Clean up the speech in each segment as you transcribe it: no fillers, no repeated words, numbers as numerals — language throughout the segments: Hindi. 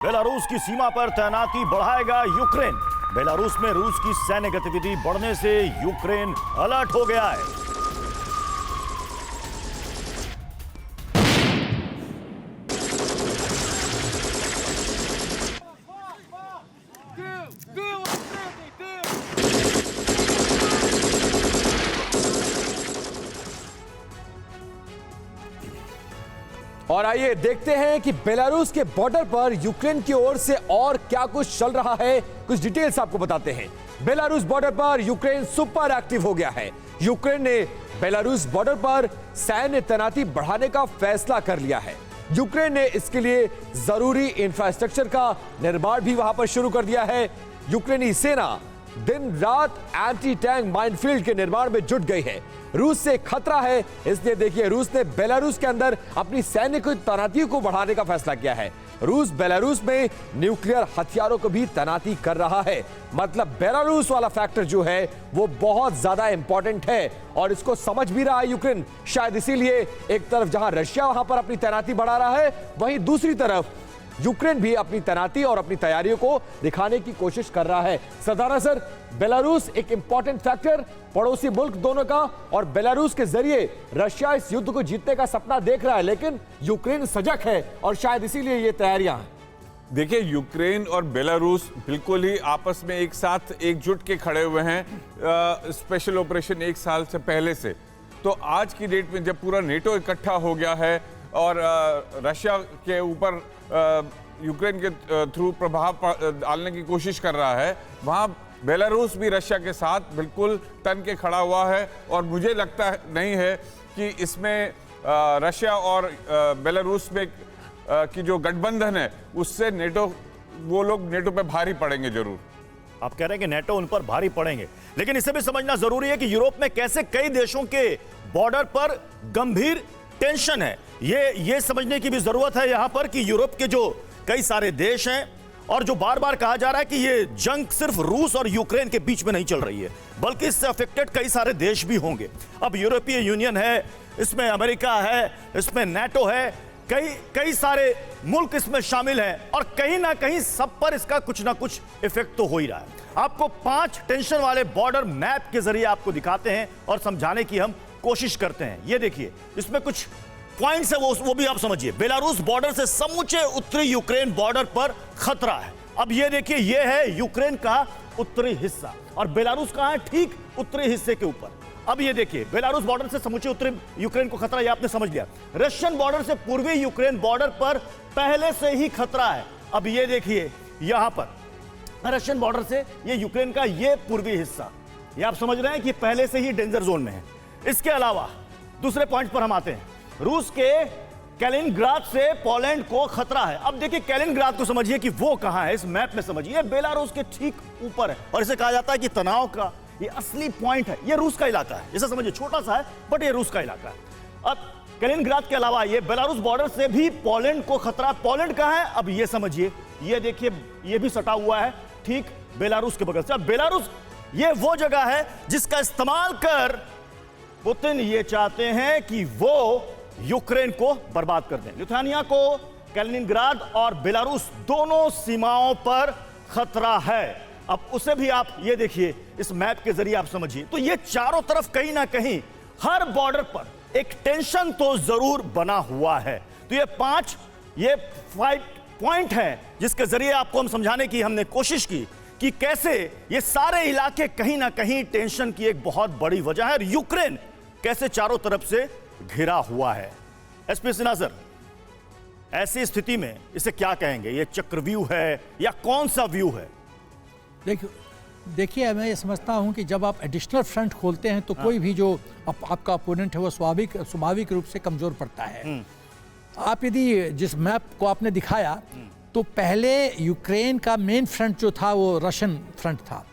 बेलारूस की सीमा पर तैनाती बढ़ाएगा यूक्रेन। बेलारूस में रूस की सैन्य गतिविधि बढ़ने से यूक्रेन अलर्ट हो गया है। और आइए देखते हैं कि बेलारूस के बॉर्डर पर यूक्रेन की ओर से और क्या कुछ चल रहा है। कुछ डिटेल्स आपको बताते हैं। बेलारूस बॉर्डर पर यूक्रेन सुपर एक्टिव हो गया है। यूक्रेन ने बेलारूस बॉर्डर पर सैन्य तैनाती बढ़ाने का फैसला कर लिया है। यूक्रेन ने इसके लिए जरूरी इंफ्रास्ट्रक्चर का निर्माण भी वहां पर शुरू कर दिया है। यूक्रेनी सेना दिन रात एंटी टैंक माइनफील्ड के निर्माण में जुट गई है। रूस से खतरा है, इसलिए देखिए रूस ने बेलारूस के अंदर अपनी सैन्य की तैनाती को बढ़ाने का फैसला किया है। रूस बेलारूस में न्यूक्लियर हथियारों को भी तैनाती कर रहा है। मतलब बेलारूस वाला फैक्टर जो है वो बहुत ज्यादा इंपॉर्टेंट है और इसको समझ भी रहा है यूक्रेन। शायद इसीलिए एक तरफ जहां रशिया वहां पर अपनी तैनाती बढ़ा रहा है, वहीं दूसरी तरफ यूक्रेन भी अपनी तैनाती और अपनी तैयारियों को दिखाने की कोशिश कर रहा है। सरदारा सर, बेलारूस एक इंपॉर्टेंट फैक्टर पड़ोसी मुल्क दोनों का, और बेलारूस के जरिए रशिया इस युद्ध को जीतने का सपना देख रहा है, लेकिन यूक्रेन सजग है और शायद इसीलिए ये तैयारियां हैं। देखिए, यूक्रेन और बेलारूस बिल्कुल ही आपस में एक साथ एकजुट के खड़े हुए हैं स्पेशल ऑपरेशन एक साल से पहले से। तो आज की डेट में जब पूरा नेटो इकट्ठा हो गया है और रशिया के ऊपर यूक्रेन के थ्रू प्रभाव डालने की कोशिश कर रहा है, वहाँ बेलारूस भी रशिया के साथ बिल्कुल तन के खड़ा हुआ है। और मुझे लगता नहीं है कि इसमें रशिया और बेलारूस में की जो गठबंधन है उससे वो लोग नेटो पे भारी पड़ेंगे जरूर। आप कह रहे हैं कि नेटो उन पर भारी पड़ेंगे, लेकिन इसे भी समझना जरूरी है कि यूरोप में कैसे कई देशों के बॉर्डर पर गंभीर टेंशन है। ये समझने की भी जरूरत है यहां पर कि यूरोप के जो कई सारे देश हैं, और जो बार बार कहा जा रहा है कि ये जंग सिर्फ रूस और यूक्रेन के बीच में नहीं चल रही है, बल्कि इससे अफेक्टेड कई सारे देश भी होंगे। अब यूरोपीय यूनियन है, इसमें अमेरिका है, इसमें नाटो है, कई सारे मुल्क इसमें शामिल हैं, और कहीं ना कहीं सब पर इसका कुछ ना कुछ इफेक्ट तो हो ही रहा है। आपको 5 टेंशन वाले बॉर्डर मैप के जरिए आपको दिखाते हैं और समझाने की हम कोशिश करते हैं। ये देखिए, इसमें कुछ पॉइंट्स है, वो भी आप समझिए। बेलारूस बॉर्डर से समूचे उत्तरी यूक्रेन बॉर्डर पर खतरा है। अब ये देखिए, ये है यूक्रेन का उत्तरी हिस्सा और बेलारूस कहां है? ठीक उत्तरी हिस्से के ऊपर। अब ये देखिए, बेलारूस बॉर्डर से समूचे उत्तरी यूक्रेन को खतरा, ये आपने समझ लिया। रशियन बॉर्डर से पूर्वी यूक्रेन बॉर्डर पर पहले से ही खतरा है। अब ये देखिए, यहां पर रशियन बॉर्डर से ये यूक्रेन का ये पूर्वी हिस्सा, ये आप समझ रहे हैं कि पहले से ही डेंजर जोन में है। इसके अलावा दूसरे पॉइंट पर हम आते हैं। रूस के कैलिनग्राद से पोलैंड को खतरा है। अब देखिए, कैलिनग्राद को समझिए कि वो कहां है, इस मैप में समझिए। बेलारूस के ठीक ऊपर है और इसे कहा जाता है कि तनाव का ये असली पॉइंट है। ये रूस का इलाका है, जैसा समझिए, छोटा सा है बट ये रूस का इलाका है। अब कैलिनग्राद के अलावा ये बेलारूस बॉर्डर से भी पोलैंड को खतरा। पोलैंड कहां है? अब ये समझिए, ये देखिए, ये भी सटा हुआ है ठीक बेलारूस के बगल से। अब बेलारूस ये वो जगह है जिसका इस्तेमाल कर पुतिन ये चाहते हैं कि वो यूक्रेन को बर्बाद कर दें। लिथुआनिया को कैलिनिनग्राड और बेलारूस दोनों सीमाओं पर खतरा है। अब उसे भी आप ये देखिए, इस मैप के जरिए आप समझिए। तो ये चारों तरफ कहीं ना कहीं हर बॉर्डर पर एक टेंशन तो जरूर बना हुआ है। तो ये 5 पॉइंट हैं जिसके जरिए आपको हम समझाने की हमने कोशिश की कि कैसे ये सारे इलाके कहीं ना कहीं टेंशन की एक बहुत बड़ी वजह है और यूक्रेन कैसे चारों तरफ से घिरा हुआ है। एसपी सिन्हा सर, ऐसी स्थिति में इसे क्या कहेंगे? ये चक्रव्यूह है या कौन सा व्यू है? देखिए, मैं ये समझता हूं कि जब आप एडिशनल फ्रंट खोलते हैं तो कोई भी जो आपका अपोनेंट है वो स्वाभाविक रूप से कमजोर पड़ता है। आप यदि जिस मैप को आपने दिखाया तो पहले यूक्रेन का मेन फ्रंट जो था वो रशियन फ्रंट था।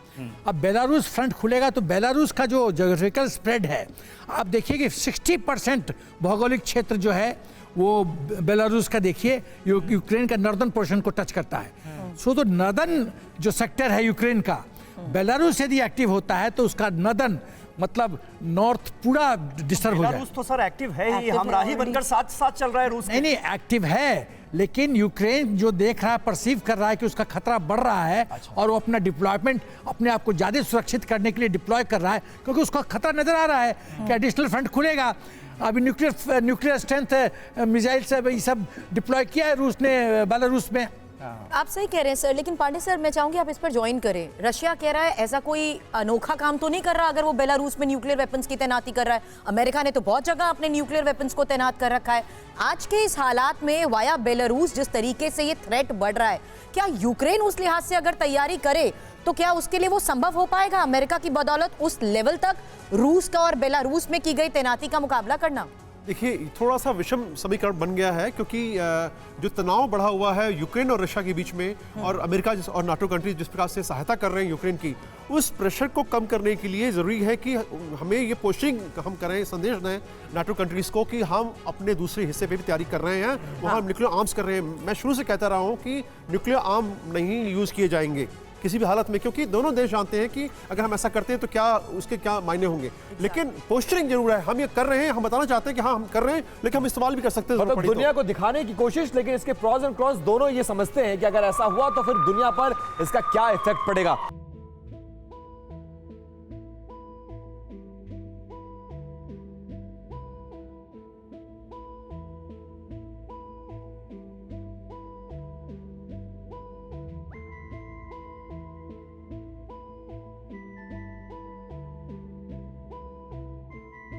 अब बेलारूस फ्रंट खुलेगा तो बेलारूस का जो ज्योग्राफिकल स्प्रेड है, आप देखिए कि 60% भौगोलिक क्षेत्र जो है वो बेलारूस का, देखिए यूक्रेन का नॉर्दर्न पोर्शन को टच करता है। सो तो नॉर्दर्न जो सेक्टर है यूक्रेन का, बेलारूस यदि एक्टिव होता है तो उसका नॉर्दर्न मतलब नॉर्थ पूरा डिस्टर्ब हो जाए। रूस तो सर एक्टिव है ही, हम राही बनकर साथ साथ चल रहा है रूस। नहीं, एक्टिव है लेकिन यूक्रेन जो देख रहा है, परसीव कर रहा है कि उसका खतरा बढ़ रहा है और वो अपना डिप्लॉयमेंट, अपने आप को ज़्यादा सुरक्षित करने के लिए डिप्लॉय कर रहा है, क्योंकि उसका खतरा नजर आ रहा है कि एडिशनल फ्रंट खुलेगा। अभी न्यूक्लियर स्ट्रेंथ मिसाइल से ये सब डिप्लॉय किया है रूस ने बेलारूस में। आप सही कह रहे हैं सर, लेकिन पांडे सर मैं चाहूंगी आप इस पर ज्वाइन करें। रशिया कह रहा है ऐसा कोई अनोखा काम तो नहीं कर रहा अगर वो बेलारूस में न्यूक्लियर वेपन्स की तैनाती कर रहा है। अमेरिका ने तो बहुत जगह अपने न्यूक्लियर वेपन्स को तैनात कर रखा है। आज के इस हालात में वाया बेलारूस जिस तरीके से ये थ्रेट बढ़ रहा है, क्या यूक्रेन उस लिहाज से अगर तैयारी करे तो क्या उसके लिए वो संभव हो पाएगा अमेरिका की बदौलत उस लेवल तक रूस का और बेलारूस में की गई तैनाती का मुकाबला करना? देखिए, थोड़ा सा विषम समीकरण बन गया है, क्योंकि जो तनाव बढ़ा हुआ है यूक्रेन और रशिया के बीच में, और अमेरिका और नाटो कंट्रीज जिस प्रकार से सहायता कर रहे हैं यूक्रेन की, उस प्रेशर को कम करने के लिए ज़रूरी है कि हमें ये पोस्टिंग हम करें, संदेश दें नाटो कंट्रीज़ को कि हम अपने दूसरे हिस्से पे भी तैयारी कर रहे हैं, वहाँ हम न्यूक्लियर आर्म्स कर रहे हैं। मैं शुरू से कहता रहा हूँ कि न्यूक्लियर आर्म नहीं यूज़ किए जाएंगे किसी भी हालत में, क्योंकि दोनों देश जानते हैं कि अगर हम ऐसा करते हैं तो क्या उसके क्या मायने होंगे। लेकिन पोस्टरिंग जरूर है, हम ये कर रहे हैं, हम बताना चाहते हैं कि हाँ हम कर रहे हैं, लेकिन हम इस्तेमाल भी कर सकते हैं मतलब दुनिया को दिखाने की कोशिश, लेकिन इसके प्रॉस एंड कॉन्स दोनों ये समझते हैं कि अगर ऐसा हुआ तो फिर दुनिया पर इसका क्या इफेक्ट पड़ेगा।